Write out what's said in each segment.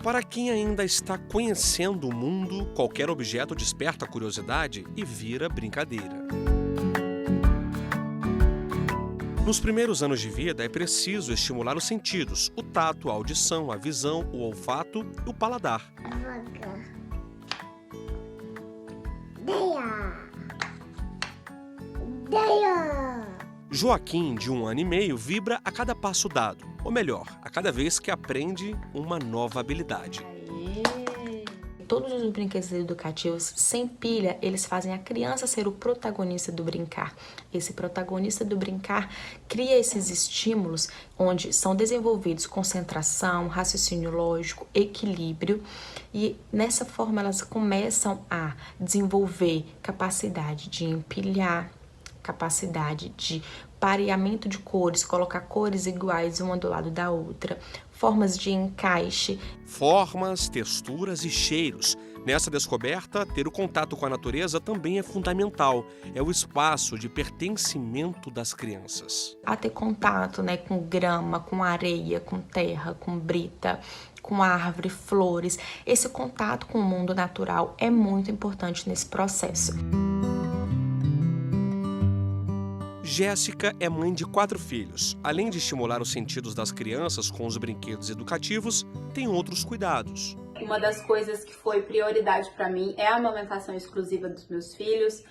Para quem ainda está conhecendo o mundo, qualquer objeto desperta a curiosidade e vira brincadeira. Nos primeiros anos de vida, é preciso estimular os sentidos: o tato, a audição, a visão, o olfato e o paladar. Joaquim, de 1 ano e meio, vibra a cada passo dado, ou melhor, a cada vez que aprende uma nova habilidade. Todos os brinquedos educativos sem pilha, eles fazem a criança ser o protagonista do brincar. Esse protagonista do brincar cria esses estímulos onde são desenvolvidos concentração, raciocínio lógico, equilíbrio, e nessa forma elas começam a desenvolver capacidade de empilhar, capacidade de pareamento de cores, colocar cores iguais uma do lado da outra, formas de encaixe. Formas, texturas e cheiros. Nessa descoberta, ter o contato com a natureza também é fundamental. É o espaço de pertencimento das crianças. A ter contato, com grama, com areia, com terra, com brita, com árvore, flores. Esse contato com o mundo natural é muito importante nesse processo. Jéssica é mãe de 4 filhos. Além de estimular os sentidos das crianças com os brinquedos educativos, tem outros cuidados. Uma das coisas que foi prioridade para mim é a amamentação exclusiva dos meus filhos.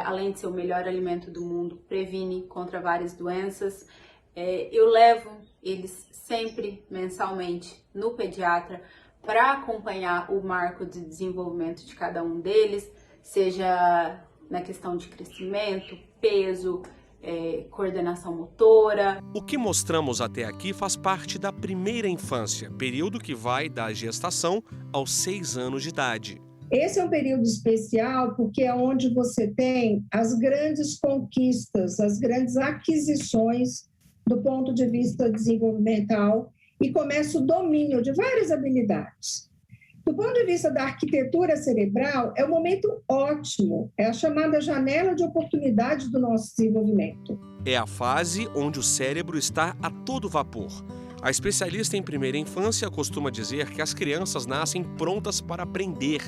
Além de ser o melhor alimento do mundo, previne contra várias doenças. Eu levo eles sempre, mensalmente, no pediatra para acompanhar o marco de desenvolvimento de cada um deles, seja na questão de crescimento, peso, coordenação motora. O que mostramos até aqui faz parte da primeira infância, período que vai da gestação aos 6 anos de idade. Esse é um período especial porque é onde você tem as grandes conquistas, as grandes aquisições do ponto de vista desenvolvimental e começa o domínio de várias habilidades. Do ponto de vista da arquitetura cerebral, é um momento ótimo, é a chamada janela de oportunidade do nosso desenvolvimento. É a fase onde o cérebro está a todo vapor. A especialista em primeira infância costuma dizer que as crianças nascem prontas para aprender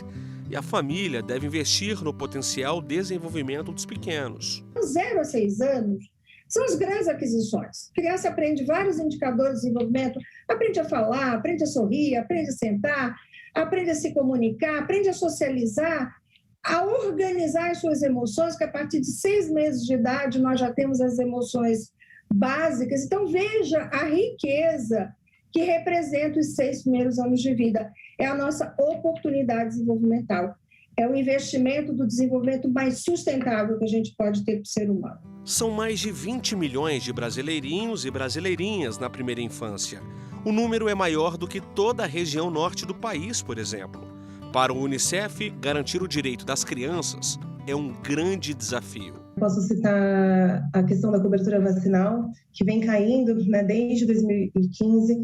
e a família deve investir no potencial desenvolvimento dos pequenos. 0 a 6 anos são as grandes aquisições. A criança aprende vários indicadores de desenvolvimento, aprende a falar, aprende a sorrir, aprende a sentar, aprende a se comunicar, aprende a socializar, a organizar as suas emoções, que a partir de 6 meses de idade nós já temos as emoções básicas. Então veja a riqueza que representa os 6 primeiros anos de vida. É a nossa oportunidade desenvolvimental. É o investimento do desenvolvimento mais sustentável que a gente pode ter para o ser humano. São mais de 20 milhões de brasileirinhos e brasileirinhas na primeira infância. O número é maior do que toda a região norte do país, por exemplo. Para o Unicef, garantir o direito das crianças é um grande desafio. Posso citar a questão da cobertura vacinal, que vem caindo desde 2015.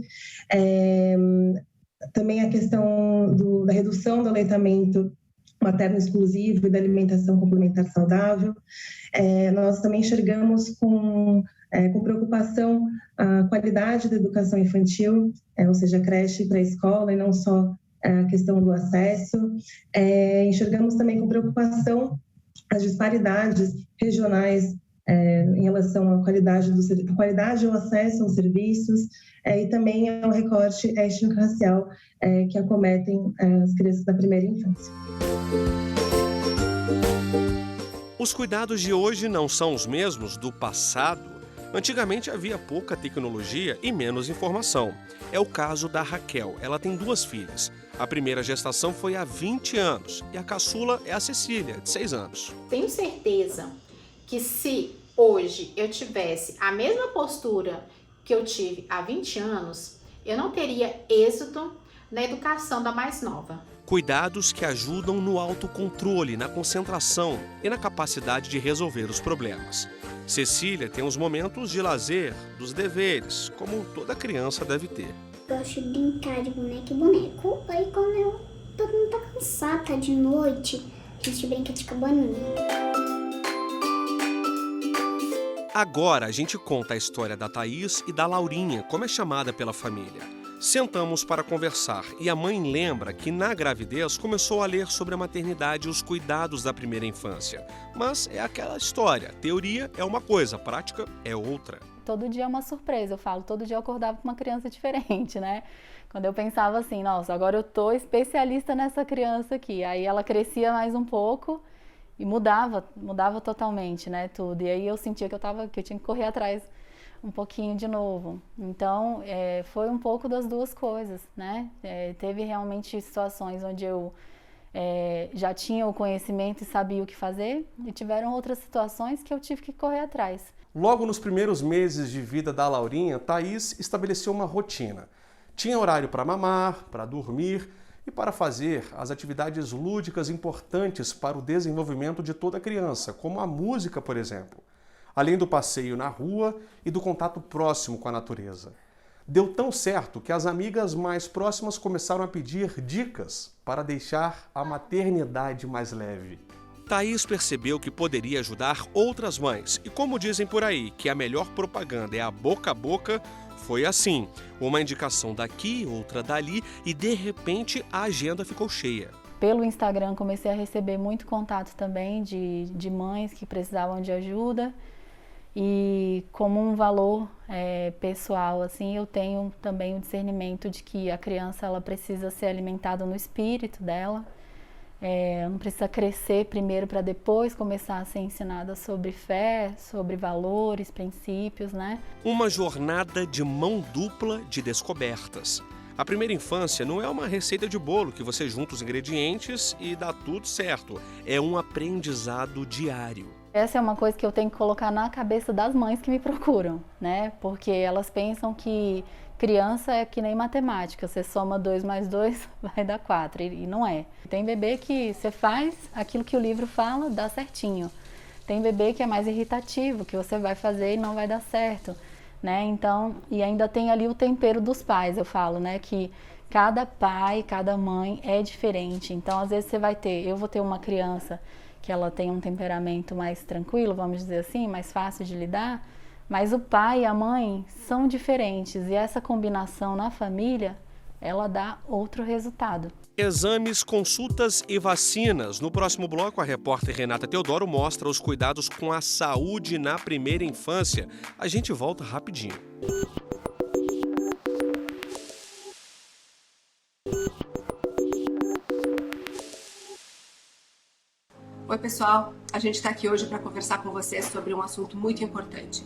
Também a questão da redução do aleitamento materno exclusivo e da alimentação complementar saudável. Nós também enxergamos com preocupação a qualidade da educação infantil, ou seja, creche para a escola e não só a questão do acesso. Enxergamos também com preocupação as disparidades regionais em relação à qualidade e ao acesso aos serviços, e também ao recorte étnico-racial que acometem as crianças da primeira infância. Os cuidados de hoje não são os mesmos do passado. Antigamente havia pouca tecnologia e menos informação. É o caso da Raquel. Ela tem 2 filhas. A primeira gestação foi há 20 anos e a caçula é a Cecília, de 6 anos. Tenho certeza que se hoje eu tivesse a mesma postura que eu tive há 20 anos, eu não teria êxito na educação da mais nova. Cuidados que ajudam no autocontrole, na concentração e na capacidade de resolver os problemas. Cecília tem os momentos de lazer, dos deveres, como toda criança deve ter. Gosto de brincar de boneca e boneco. Aí quando todo mundo tá cansado, tá de noite, a gente brinca de cabaninha. Agora a gente conta a história da Thaís e da Laurinha, como é chamada pela família. Sentamos para conversar e a mãe lembra que na gravidez começou a ler sobre a maternidade e os cuidados da primeira infância. Mas é aquela história, teoria é uma coisa, prática é outra. Todo dia é uma surpresa, eu falo, todo dia eu acordava com uma criança diferente, né? Quando eu pensava assim, nossa, agora eu tô especialista nessa criança aqui. Aí ela crescia mais um pouco e mudava totalmente, né, tudo. E aí eu sentia que eu tinha que correr atrás um pouquinho de novo. Então, foi um pouco das duas coisas, né? Teve realmente situações onde eu já tinha o conhecimento e sabia o que fazer, e tiveram outras situações que eu tive que correr atrás. Logo nos primeiros meses de vida da Laurinha, Thaís estabeleceu uma rotina. Tinha horário para mamar, para dormir e para fazer as atividades lúdicas importantes para o desenvolvimento de toda criança, como a música, por exemplo. Além do passeio na rua e do contato próximo com a natureza. Deu tão certo que as amigas mais próximas começaram a pedir dicas para deixar a maternidade mais leve. Thaís percebeu que poderia ajudar outras mães e, como dizem por aí, que a melhor propaganda é a boca a boca, foi assim. Uma indicação daqui, outra dali e, de repente, a agenda ficou cheia. Pelo Instagram comecei a receber muito contato também de mães que precisavam de ajuda. E como um valor pessoal, assim, eu tenho também o discernimento de que a criança ela precisa ser alimentada no espírito dela. Não precisa crescer primeiro para depois começar a ser ensinada sobre fé, sobre valores, princípios, né? Uma jornada de mão dupla de descobertas. A primeira infância não é uma receita de bolo que você junta os ingredientes e dá tudo certo. É um aprendizado diário. Essa é uma coisa que eu tenho que colocar na cabeça das mães que me procuram, né? Porque elas pensam que criança é que nem matemática, você soma 2 mais 2 vai dar 4, e não é. Tem bebê que você faz aquilo que o livro fala, dá certinho. Tem bebê que é mais irritativo, que você vai fazer e não vai dar certo, né? Então, e ainda tem ali o tempero dos pais, eu falo, né? Que cada pai, cada mãe é diferente. Então, às vezes eu vou ter uma criança que ela tem um temperamento mais tranquilo, vamos dizer assim, mais fácil de lidar, mas o pai e a mãe são diferentes e essa combinação na família, ela dá outro resultado. Exames, consultas e vacinas. No próximo bloco, a repórter Renata Teodoro mostra os cuidados com a saúde na primeira infância. A gente volta rapidinho. Oi pessoal, a gente está aqui hoje para conversar com vocês sobre um assunto muito importante.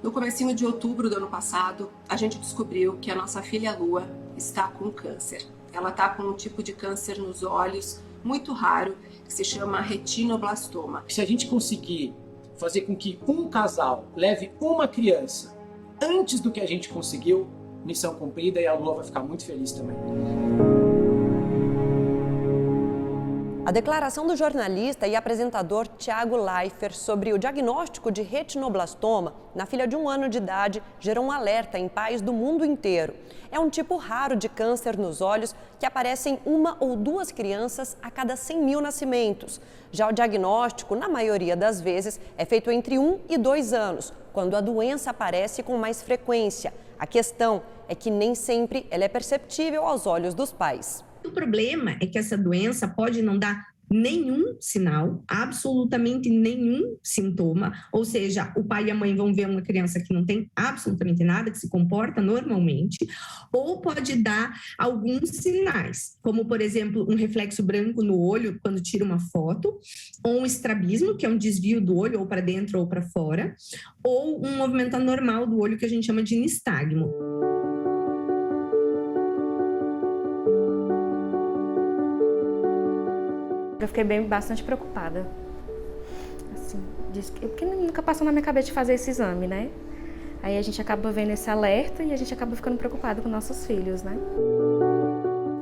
No comecinho de outubro do ano passado, a gente descobriu que a nossa filha Lua está com câncer. Ela está com um tipo de câncer nos olhos muito raro, que se chama retinoblastoma. Se a gente conseguir fazer com que um casal leve uma criança antes do que a gente conseguiu, missão cumprida, e a Lua vai ficar muito feliz também. A declaração do jornalista e apresentador Thiago Leifert sobre o diagnóstico de retinoblastoma na filha de 1 ano de idade gerou um alerta em pais do mundo inteiro. É um tipo raro de câncer nos olhos que aparece em 1 ou 2 crianças a cada 100 mil nascimentos. Já o diagnóstico, na maioria das vezes, é feito entre 1 e 2 anos, quando a doença aparece com mais frequência. A questão é que nem sempre ela é perceptível aos olhos dos pais. O problema é que essa doença pode não dar nenhum sinal, absolutamente nenhum sintoma, ou seja, o pai e a mãe vão ver uma criança que não tem absolutamente nada, que se comporta normalmente, ou pode dar alguns sinais, como, por exemplo, um reflexo branco no olho quando tira uma foto, ou um estrabismo, que é um desvio do olho ou para dentro ou para fora, ou um movimento anormal do olho que a gente chama de nistagmo. Eu fiquei bastante preocupada, assim, porque nunca passou na minha cabeça de fazer esse exame, né? Aí a gente acaba vendo esse alerta e a gente acaba ficando preocupado com nossos filhos, né?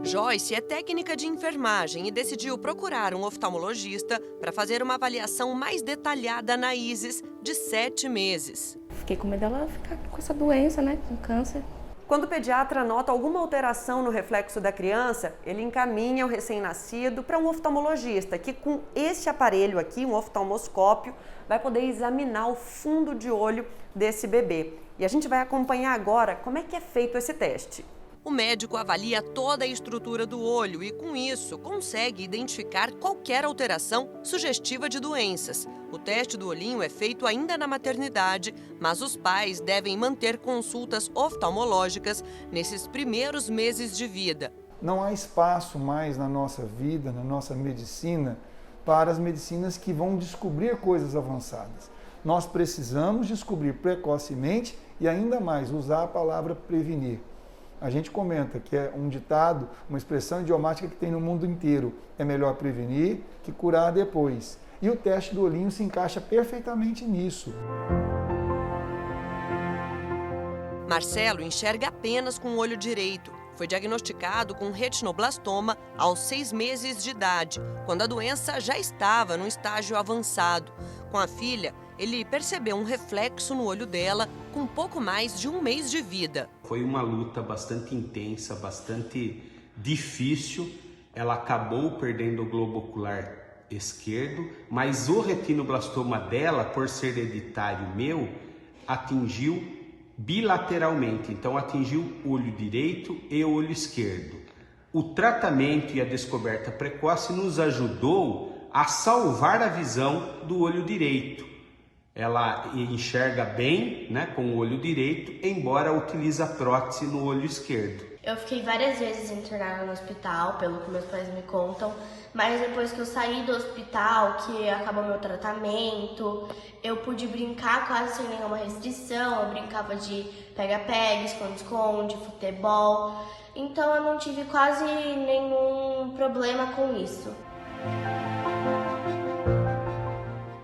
Joyce é técnica de enfermagem e decidiu procurar um oftalmologista para fazer uma avaliação mais detalhada na Isis, de 7 meses. Fiquei com medo dela ficar com essa doença, né, com câncer. Quando o pediatra nota alguma alteração no reflexo da criança, ele encaminha o recém-nascido para um oftalmologista, que com esse aparelho aqui, um oftalmoscópio, vai poder examinar o fundo de olho desse bebê. E a gente vai acompanhar agora como é que é feito esse teste. O médico avalia toda a estrutura do olho e, com isso, consegue identificar qualquer alteração sugestiva de doenças. O teste do olhinho é feito ainda na maternidade, mas os pais devem manter consultas oftalmológicas nesses primeiros meses de vida. Não há espaço mais na nossa vida, na nossa medicina, para as medicinas que vão descobrir coisas avançadas. Nós precisamos descobrir precocemente e, ainda mais, usar a palavra prevenir. A gente comenta que é um ditado, uma expressão idiomática que tem no mundo inteiro. É melhor prevenir que curar depois. E o teste do olhinho se encaixa perfeitamente nisso. Marcelo enxerga apenas com o olho direito. Foi diagnosticado com retinoblastoma aos 6 meses de idade, quando a doença já estava num estágio avançado. Com a filha, ele percebeu um reflexo no olho dela com pouco mais de 1 mês de vida. Foi uma luta bastante intensa, bastante difícil. Ela acabou perdendo o globo ocular esquerdo, mas o retinoblastoma dela, por ser hereditário meu, atingiu bilateralmente, então atingiu o olho direito e o olho esquerdo. O tratamento e a descoberta precoce nos ajudou a salvar a visão do olho direito. Ela enxerga bem, né, com o olho direito, embora utilize a prótese no olho esquerdo. Eu fiquei várias vezes internada no hospital, pelo que meus pais me contam, mas depois que eu saí do hospital, que acabou meu tratamento, eu pude brincar quase sem nenhuma restrição. Eu brincava de pega-pega, esconde-esconde, futebol, então eu não tive quase nenhum problema com isso.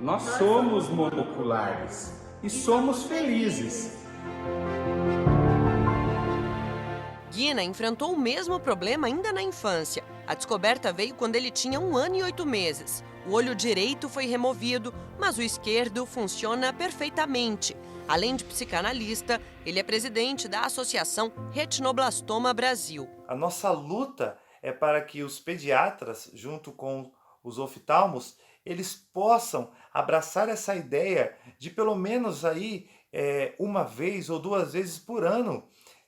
Nós somos monoculares e somos felizes. Guina enfrentou o mesmo problema ainda na infância. A descoberta veio quando ele tinha 1 ano e 8 meses. O olho direito foi removido, mas o esquerdo funciona perfeitamente. Além de psicanalista, ele é presidente da Associação Retinoblastoma Brasil. A nossa luta é para que os pediatras, junto com os oftalmos, eles possam abraçar essa ideia de pelo menos aí 1 vez ou 2 vezes por ano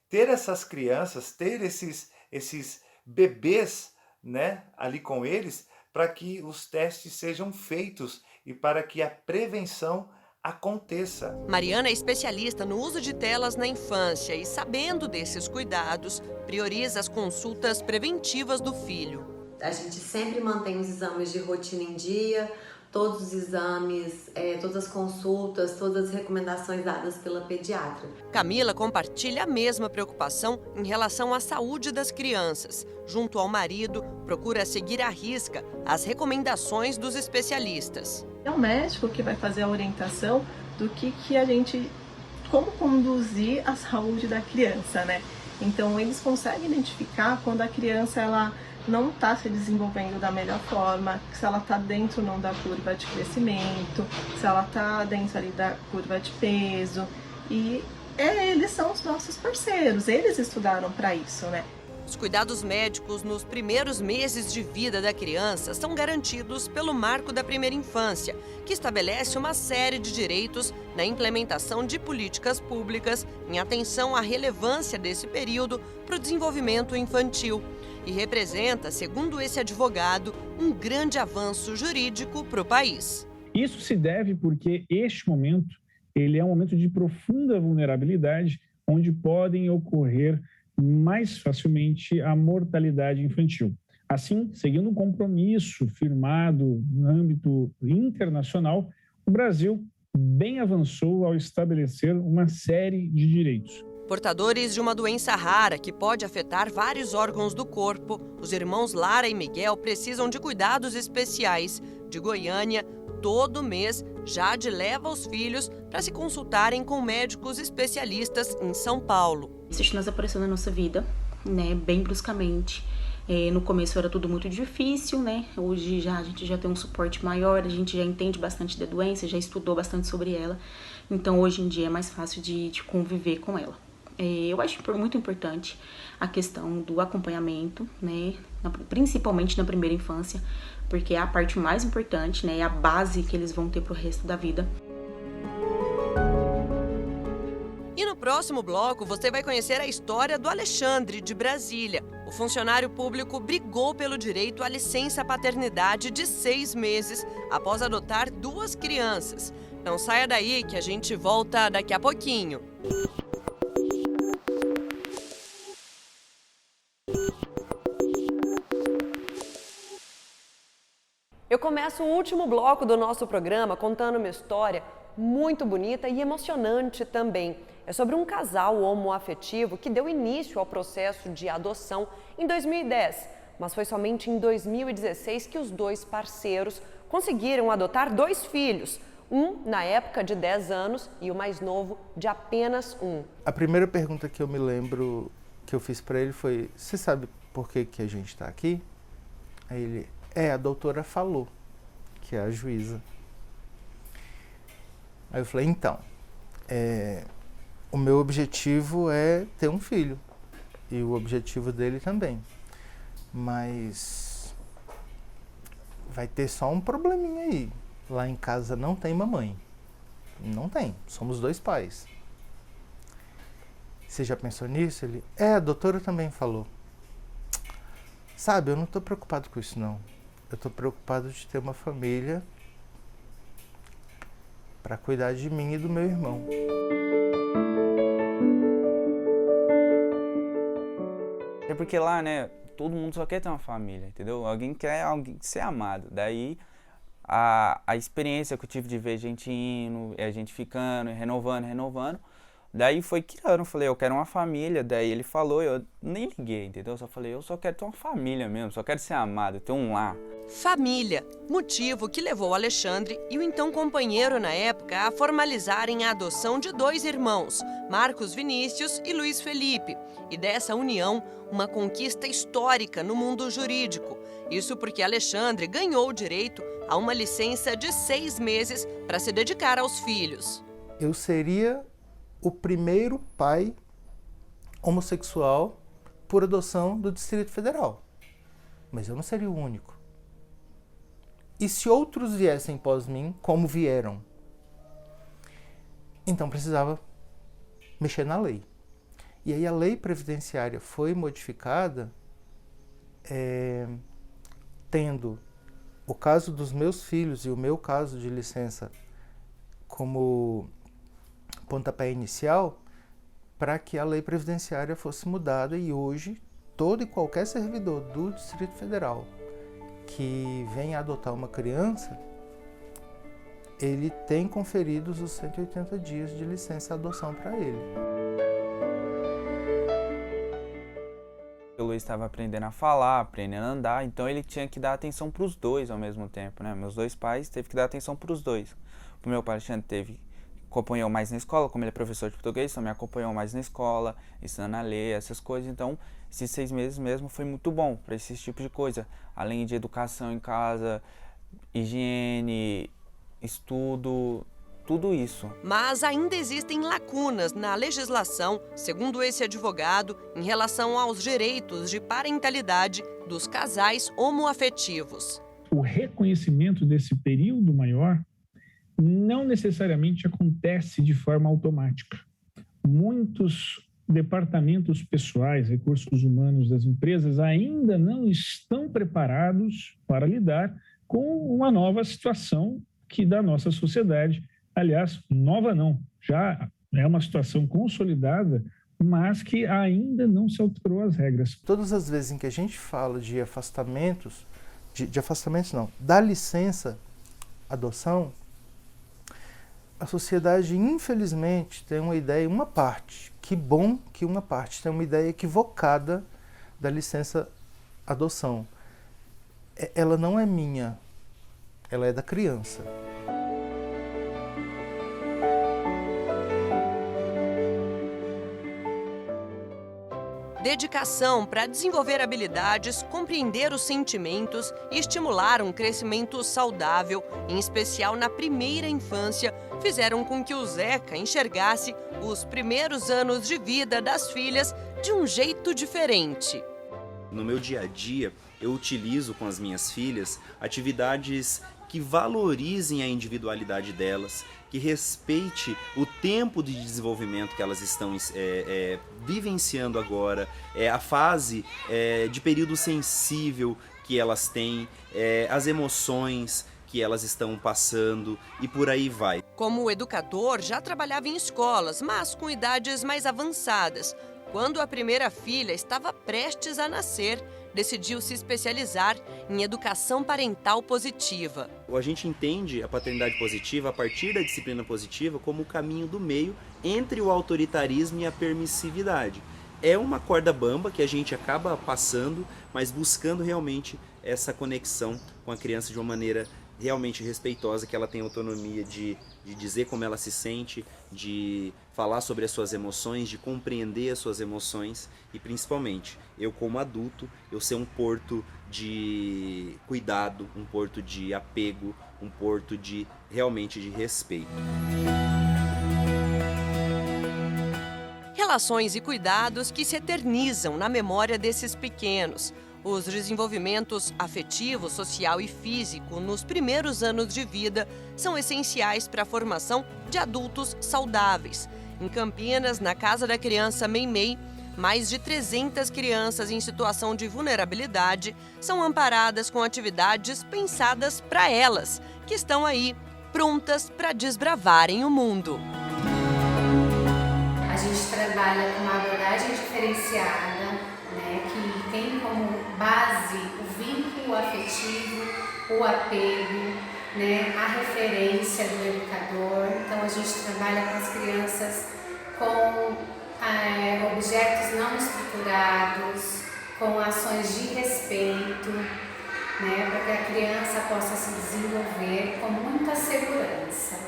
ter essas crianças, ter esses bebês, né, ali com eles, para que os testes sejam feitos e para que a prevenção aconteça. Mariana é especialista no uso de telas na infância e, sabendo desses cuidados, prioriza as consultas preventivas do filho. A gente sempre mantém os exames de rotina em dia, todos os exames, todas as consultas, todas as recomendações dadas pela pediatra. Camila compartilha a mesma preocupação em relação à saúde das crianças. Junto ao marido, procura seguir à risca as recomendações dos especialistas. É o médico que vai fazer a orientação do que a gente, como conduzir a saúde da criança, né? Então eles conseguem identificar quando a criança ela não está se desenvolvendo da melhor forma, se ela está dentro ou não da curva de crescimento, se ela está dentro ali da curva de peso. E eles são os nossos parceiros, eles estudaram para isso, né? Os cuidados médicos nos primeiros meses de vida da criança são garantidos pelo Marco da Primeira Infância, que estabelece uma série de direitos na implementação de políticas públicas em atenção à relevância desse período para o desenvolvimento infantil. E representa, segundo esse advogado, um grande avanço jurídico para o país. Isso se deve porque este momento ele é um momento de profunda vulnerabilidade, onde podem ocorrer mais facilmente a mortalidade infantil. Assim, seguindo um compromisso firmado no âmbito internacional, o Brasil bem avançou ao estabelecer uma série de direitos. Portadores de uma doença rara que pode afetar vários órgãos do corpo, os irmãos Lara e Miguel precisam de cuidados especiais. De Goiânia, todo mês, Jade leva os filhos para se consultarem com médicos especialistas em São Paulo. Esse estenose apareceu na nossa vida, né, bem bruscamente. No começo era tudo muito difícil, né? Hoje a gente já tem um suporte maior, a gente já entende bastante da doença, já estudou bastante sobre ela. Então hoje em dia é mais fácil de conviver com ela. Eu acho muito importante a questão do acompanhamento, né? Principalmente na primeira infância, porque é a parte mais importante, né? É a base que eles vão ter pro resto da vida. E no próximo bloco, você vai conhecer a história do Alexandre, de Brasília. O funcionário público brigou pelo direito à licença paternidade de 6 meses após adotar 2 crianças. Não saia daí que a gente volta daqui a pouquinho. Eu começo o último bloco do nosso programa contando uma história muito bonita e emocionante também. É sobre um casal homoafetivo que deu início ao processo de adoção em 2010, mas foi somente em 2016 que os 2 parceiros conseguiram adotar 2 filhos, um na época de 10 anos e o mais novo de apenas 1. A primeira pergunta que eu me lembro que eu fiz para ele foi: você sabe por que a gente está aqui? Aí ele: a doutora falou, que é a juíza. Aí eu falei: então, o meu objetivo é ter um filho, e o objetivo dele também, mas vai ter só um probleminha aí. Lá em casa não tem mamãe. Não tem, somos 2 pais. Você já pensou nisso? Ele: a doutora também falou. Sabe, eu não estou preocupado com isso não. Eu estou preocupado de ter uma família para cuidar de mim e do meu irmão. É porque lá, né, todo mundo só quer ter uma família, entendeu? Alguém quer ser amado. Daí a experiência que eu tive de ver gente indo, a gente ficando, renovando. Daí foi criando, eu falei: eu quero uma família. Daí ele falou, eu nem liguei, entendeu? Eu só falei: eu só quero ter uma família mesmo, só quero ser amado, ter um lar. Família, motivo que levou Alexandre e o então companheiro na época a formalizarem a adoção de 2 irmãos, Marcos Vinícius e Luiz Felipe. E dessa união, uma conquista histórica no mundo jurídico. Isso porque Alexandre ganhou o direito a uma licença de 6 meses para se dedicar aos filhos. Eu seria o primeiro pai homossexual por adoção do Distrito Federal, mas eu não seria o único. E se outros viessem após mim, como vieram? Então precisava mexer na lei. E aí a lei previdenciária foi modificada, tendo o caso dos meus filhos e o meu caso de licença como pontapé inicial, para que a lei previdenciária fosse mudada, e hoje todo e qualquer servidor do Distrito Federal que venha adotar uma criança, ele tem conferidos os 180 dias de licença adoção para ele. O Luiz estava aprendendo a falar, aprendendo a andar, então ele tinha que dar atenção para os 2 ao mesmo tempo, né? Meus 2 pais teve que dar atenção para os 2. O meu pai acompanhou mais na escola, como ele é professor de português, também acompanhou mais na escola, ensinando a ler, essas coisas. Então, esses 6 meses mesmo foi muito bom para esse tipo de coisa. Além de educação em casa, higiene, estudo, tudo isso. Mas ainda existem lacunas na legislação, segundo esse advogado, em relação aos direitos de parentalidade dos casais homoafetivos. O reconhecimento desse período maior não necessariamente acontece de forma automática. Muitos departamentos pessoais, recursos humanos das empresas ainda não estão preparados para lidar com uma nova situação que da nossa sociedade, aliás, nova não, já é uma situação consolidada, mas que ainda não se alterou as regras. Todas as vezes em que a gente fala de afastamentos, da licença adoção, a sociedade, infelizmente, tem uma ideia, uma parte, que bom que uma parte tem uma ideia equivocada da licença adoção. Ela não é minha, ela é da criança. Dedicação para desenvolver habilidades, compreender os sentimentos e estimular um crescimento saudável, em especial na primeira infância, fizeram com que o Zeca enxergasse os primeiros anos de vida das filhas de um jeito diferente. No meu dia a dia, eu utilizo com as minhas filhas atividades que valorizem a individualidade delas, que respeite o tempo de desenvolvimento que elas estão vivenciando agora, a fase de período sensível que elas têm, as emoções que elas estão passando e por aí vai. Como educador, já trabalhava em escolas, mas com idades mais avançadas. Quando a primeira filha estava prestes a nascer, decidiu se especializar em educação parental positiva. A gente entende a paternidade positiva a partir da disciplina positiva como o caminho do meio entre o autoritarismo e a permissividade. É uma corda bamba que a gente acaba passando, mas buscando realmente essa conexão com a criança de uma maneira realmente respeitosa, que ela tenha autonomia de dizer como ela se sente, de falar sobre as suas emoções, de compreender as suas emoções e, principalmente, eu como adulto, eu ser um porto de cuidado, um porto de apego, um porto de realmente de respeito. Relações e cuidados que se eternizam na memória desses pequenos. Os desenvolvimentos afetivo, social e físico nos primeiros anos de vida são essenciais para a formação de adultos saudáveis. Em Campinas, na Casa da Criança Meimei, mais de 300 crianças em situação de vulnerabilidade são amparadas com atividades pensadas para elas, que estão aí, prontas para desbravarem o mundo. A gente trabalha com uma abordagem diferenciada, que tem como base o vínculo afetivo, o apego, a referência do educador. Então a gente trabalha com as crianças com objetos não estruturados, com ações de respeito, para que a criança possa se desenvolver com muita segurança.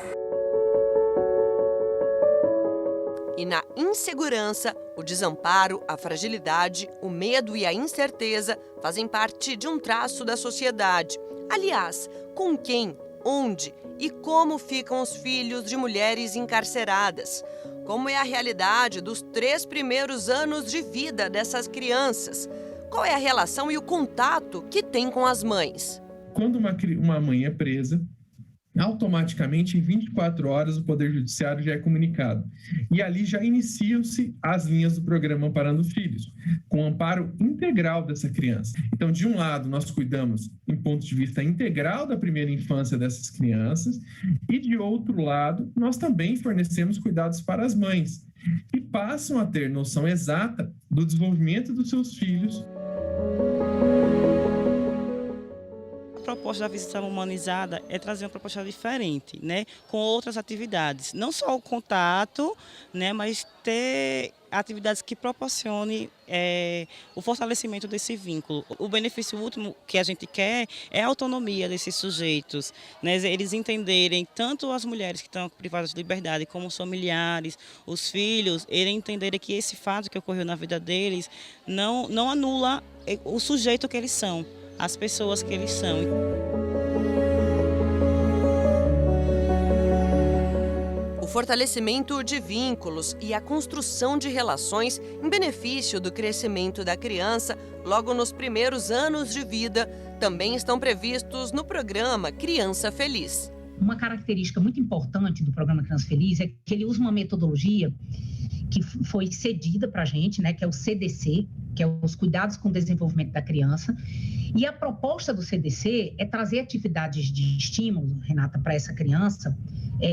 E na insegurança, o desamparo, a fragilidade, o medo e a incerteza fazem parte de um traço da sociedade. Aliás, com quem, onde e como ficam os filhos de mulheres encarceradas? Como é a realidade dos 3 primeiros anos de vida dessas crianças? Qual é a relação e o contato que tem com as mães? Quando uma mãe é presa, automaticamente, em 24 horas, o Poder Judiciário já é comunicado. E ali já iniciam-se as linhas do programa Amparando Filhos, com o amparo integral dessa criança. Então, de um lado, nós cuidamos em ponto de vista integral da primeira infância dessas crianças, e de outro lado, nós também fornecemos cuidados para as mães, que passam a ter noção exata do desenvolvimento dos seus filhos. A proposta da visitação humanizada é trazer uma proposta diferente, com outras atividades. Não só o contato, mas ter atividades que proporcionem o fortalecimento desse vínculo. O benefício último que a gente quer é a autonomia desses sujeitos, eles entenderem, tanto as mulheres que estão privadas de liberdade, como os familiares, os filhos, eles entenderem que esse fato que ocorreu na vida deles não anula o sujeito que eles são, as pessoas que eles são. O fortalecimento de vínculos e a construção de relações em benefício do crescimento da criança logo nos primeiros anos de vida também estão previstos no programa Criança Feliz. Uma característica muito importante do programa Criança Feliz é que ele usa uma metodologia que foi cedida para a gente, que é o CDC, que é os Cuidados com o Desenvolvimento da Criança. E a proposta do CDC é trazer atividades de estímulo, Renata, para essa criança,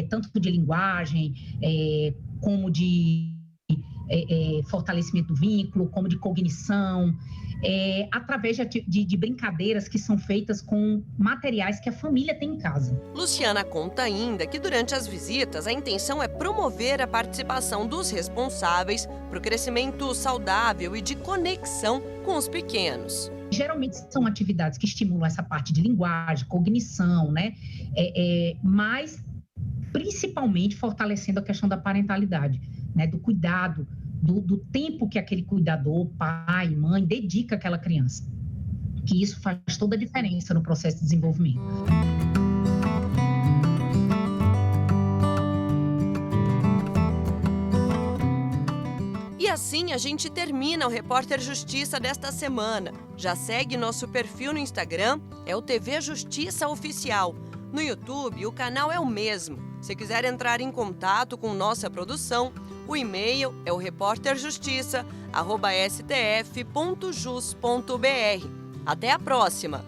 tanto de linguagem, como de fortalecimento do vínculo, como de cognição, através de brincadeiras que são feitas com materiais que a família tem em casa. Luciana conta ainda que durante as visitas a intenção é promover a participação dos responsáveis para o crescimento saudável e de conexão com os pequenos. Geralmente são atividades que estimulam essa parte de linguagem, cognição, mas principalmente fortalecendo a questão da parentalidade, do cuidado do tempo que aquele cuidador, pai, mãe, dedica àquela criança. Que isso faz toda a diferença no processo de desenvolvimento. E assim a gente termina o Repórter Justiça desta semana. Já segue nosso perfil no Instagram, é o TV Justiça Oficial. No YouTube, o canal é o mesmo. Se quiser entrar em contato com nossa produção, o e-mail é o reporterjustiça@stf.jus.br. Até a próxima!